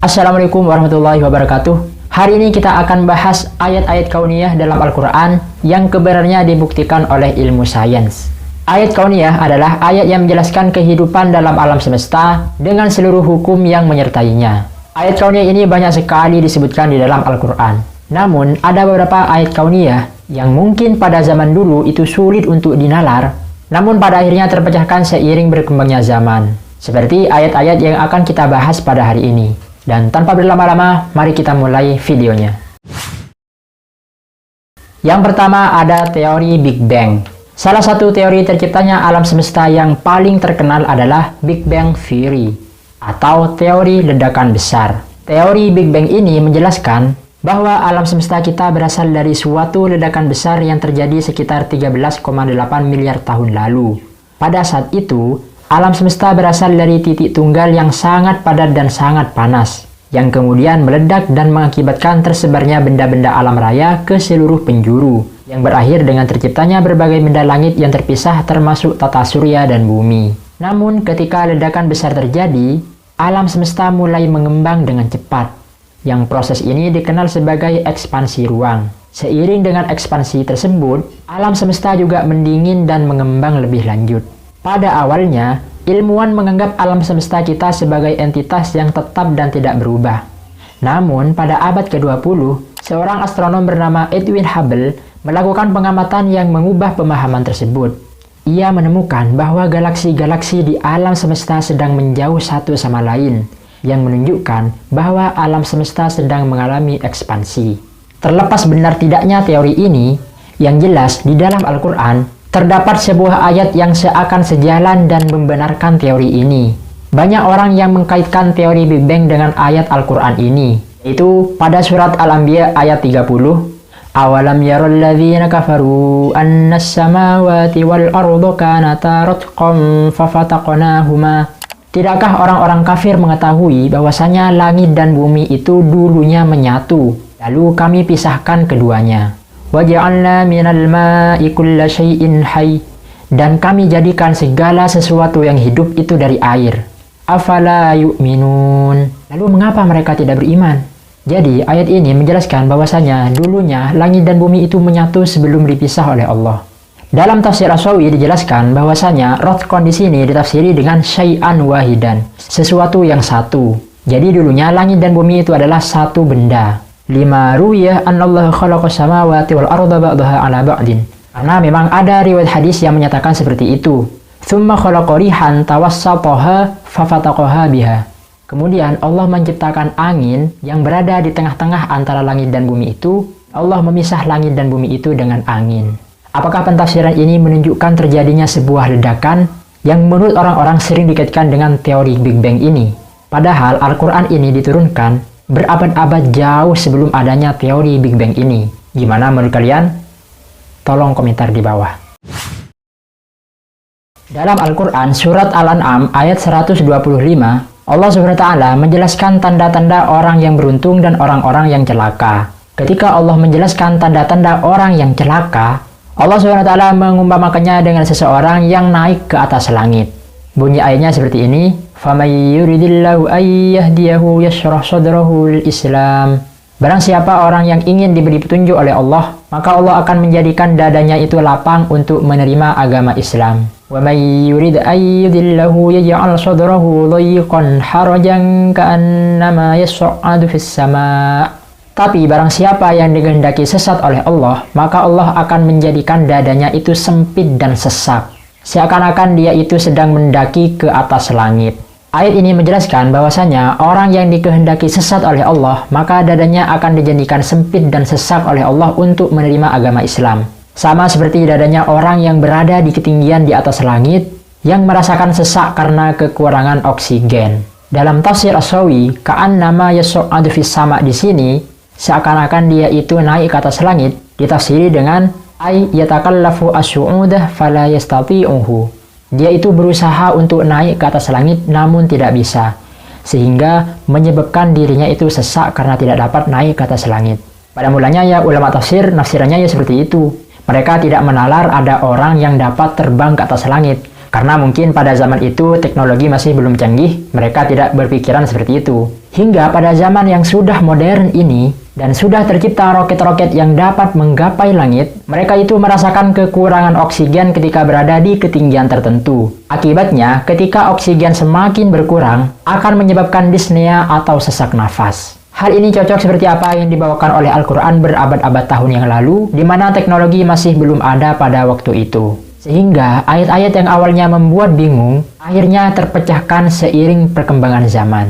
Assalamualaikum warahmatullahi wabarakatuh. Hari ini kita akan bahas ayat-ayat kauniyah dalam Al-Quran yang kebenarannya dibuktikan oleh ilmu sains. Ayat kauniyah adalah ayat yang menjelaskan kehidupan dalam alam semesta dengan seluruh hukum yang menyertainya. Ayat kauniyah ini banyak sekali disebutkan di dalam Al-Quran. Namun, ada beberapa ayat kauniyah yang mungkin pada zaman dulu itu sulit untuk dinalar, namun pada akhirnya terpecahkan seiring berkembangnya zaman. Seperti ayat-ayat yang akan kita bahas pada hari ini. Dan tanpa berlama-lama, mari kita mulai videonya. Yang pertama ada teori Big Bang. Salah satu teori terciptanya alam semesta yang paling terkenal adalah Big Bang Theory atau teori ledakan besar. Teori Big Bang ini menjelaskan bahwa alam semesta kita berasal dari suatu ledakan besar yang terjadi sekitar 13,8 miliar tahun lalu. Pada saat itu, alam semesta berasal dari titik tunggal yang sangat padat dan sangat panas, yang kemudian meledak dan mengakibatkan tersebarnya benda-benda alam raya ke seluruh penjuru, yang berakhir dengan terciptanya berbagai benda langit yang terpisah termasuk tata surya dan bumi. Namun ketika ledakan besar terjadi, alam semesta mulai mengembang dengan cepat, yang proses ini dikenal sebagai ekspansi ruang. Seiring dengan ekspansi tersebut, alam semesta juga mendingin dan mengembang lebih lanjut. Pada awalnya, ilmuwan menganggap alam semesta kita sebagai entitas yang tetap dan tidak berubah. Namun, pada abad ke-20, seorang astronom bernama Edwin Hubble melakukan pengamatan yang mengubah pemahaman tersebut. Ia menemukan bahwa galaksi-galaksi di alam semesta sedang menjauh satu sama lain, yang menunjukkan bahwa alam semesta sedang mengalami ekspansi. Terlepas benar tidaknya teori ini, yang jelas di dalam Al-Quran terdapat sebuah ayat yang seakan sejalan dan membenarkan teori ini. Banyak orang yang mengkaitkan teori Big Bang dengan ayat Al-Quran ini, yaitu pada surat Al-Anbiya ayat 30, Awalam yarul ladzina kafaru annas samawati wal ardu kanata ratqan fafataqnahuma. Tidakkah orang-orang kafir mengetahui bahwasanya langit dan bumi itu dulunya menyatu, lalu kami pisahkan keduanya. وَجَعَلْنَا مِنَ الْمَاءِ كُلَّ شَيْءٍ حَيٍّ. Dan kami jadikan segala sesuatu yang hidup itu dari air. أَفَلَا يُؤْمِنُونَ. Lalu mengapa mereka tidak beriman? Jadi ayat ini menjelaskan bahwasanya dulunya langit dan bumi itu menyatu sebelum dipisah oleh Allah. Dalam tafsir As-Sawi dijelaskan bahwasanya Rotkon di sini ditafsiri dengan syai'an wahidan, sesuatu yang satu. Jadi dulunya langit dan bumi itu adalah satu benda. Lima ruwiyah annallaha khalaqas samawati wal arda ba'daha 'ala ba'din. Karena memang ada riwayat hadis yang menyatakan seperti itu. Tsumma khalaqa rihan tawassataha fafataqaha biha. Kemudian Allah menciptakan angin yang berada di tengah-tengah antara langit dan bumi itu. Allah memisah langit dan bumi itu dengan angin. Apakah pentafsiran ini menunjukkan terjadinya sebuah ledakan yang menurut orang-orang sering dikaitkan dengan teori Big Bang ini? Padahal Al-Quran ini diturunkan berabad-abad jauh sebelum adanya teori Big Bang ini. Gimana menurut kalian? Tolong komentar di bawah. Dalam Al-Quran surat Al-An'am ayat 125, Allah SWT menjelaskan tanda-tanda orang yang beruntung dan orang-orang yang celaka. Ketika Allah menjelaskan tanda-tanda orang yang celaka, Allah SWT mengumpamakannya dengan seseorang yang naik ke atas langit. Bunyi ayatnya seperti ini, فَمَنْ يُرِدِ اللَّهُ أَنْ يَهْدِيَهُ يَشْرَحْ صَدْرَهُ لِلْإِسْلَامِ. Barang siapa orang yang ingin diberi petunjuk oleh Allah, maka Allah akan menjadikan dadanya itu lapang untuk menerima agama Islam. وَمَنْ يُرِدْ أَنْ يُضِلَّهُ يَجْعَلْ صَدْرَهُ ضَيِّقًا حَرَجًا كَأَنَّمَا يَصْعَدُ فِي السَّمَاءِ. Tapi barang siapa yang dikehendaki sesat oleh Allah, maka Allah akan menjadikan dadanya itu sempit dan sesak, seakan-akan dia itu sedang mendaki ke atas langit. Ayat ini menjelaskan bahwasanya orang yang dikehendaki sesat oleh Allah, maka dadanya akan dijadikan sempit dan sesak oleh Allah untuk menerima agama Islam. Sama seperti dadanya orang yang berada di ketinggian di atas langit, yang merasakan sesak karena kekurangan oksigen. Dalam tafsir As-Sawi, ka'annama yas'adu fis sama' di sini, seakan-akan dia itu naik ke atas langit, ditafsiri dengan ay yatakallafu as-su'udah fala yastati'uhu. Dia itu berusaha untuk naik ke atas langit namun tidak bisa, sehingga menyebabkan dirinya itu sesak karena tidak dapat naik ke atas langit. Pada mulanya ya ulama tafsir nafsirannya ya seperti itu. Mereka tidak menalar ada orang yang dapat terbang ke atas langit. Karena mungkin pada zaman itu teknologi masih belum canggih, mereka tidak berpikiran seperti itu. Hingga pada zaman yang sudah modern ini, dan sudah tercipta roket-roket yang dapat menggapai langit, mereka itu merasakan kekurangan oksigen ketika berada di ketinggian tertentu. Akibatnya, ketika oksigen semakin berkurang, akan menyebabkan dyspnea atau sesak nafas. Hal ini cocok seperti apa yang dibawakan oleh Al-Quran berabad-abad tahun yang lalu, di mana teknologi masih belum ada pada waktu itu. Sehingga ayat-ayat yang awalnya membuat bingung, akhirnya terpecahkan seiring perkembangan zaman.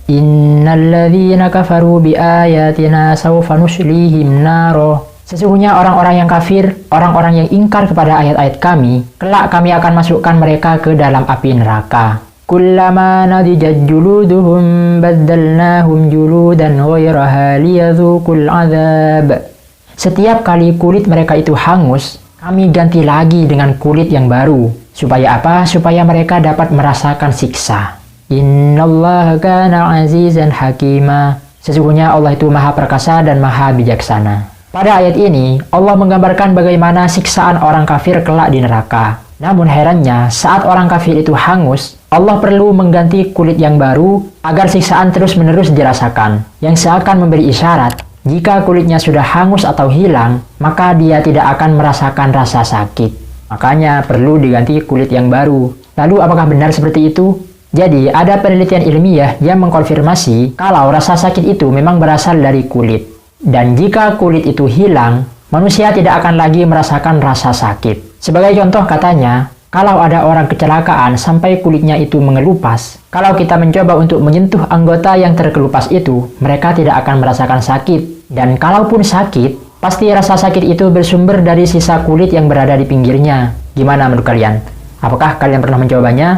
Innalladzina kafaru biayatina sawfa nuslihim naro. Sesungguhnya orang-orang yang kafir, orang-orang yang ingkar kepada ayat-ayat kami, kelak kami akan masukkan mereka ke dalam api neraka. Kullama nadijat juluduhum baddalnahum juludan ghairaha liyadzuqul azab. Setiap kali kulit mereka itu hangus, kami ganti lagi dengan kulit yang baru. Supaya apa? Supaya mereka dapat merasakan siksa. Innallaha kana azizan hakima. Sesungguhnya Allah itu maha perkasa dan maha bijaksana. Pada ayat ini, Allah menggambarkan bagaimana siksaan orang kafir kelak di neraka. Namun herannya, saat orang kafir itu hangus, Allah perlu mengganti kulit yang baru agar siksaan terus-menerus dirasakan. Yang seakan memberi isyarat, jika kulitnya sudah hangus atau hilang, maka dia tidak akan merasakan rasa sakit. Makanya perlu diganti kulit yang baru. Lalu apakah benar seperti itu? Jadi, ada penelitian ilmiah yang mengkonfirmasi kalau rasa sakit itu memang berasal dari kulit. Dan jika kulit itu hilang, manusia tidak akan lagi merasakan rasa sakit. Sebagai contoh katanya, kalau ada orang kecelakaan sampai kulitnya itu mengelupas, kalau kita mencoba untuk menyentuh anggota yang terkelupas itu, mereka tidak akan merasakan sakit. Dan kalaupun sakit, pasti rasa sakit itu bersumber dari sisa kulit yang berada di pinggirnya. Gimana menurut kalian? Apakah kalian pernah mencobanya?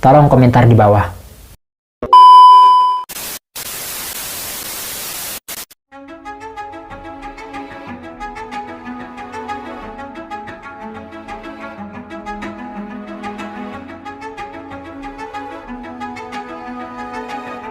Tolong komentar di bawah.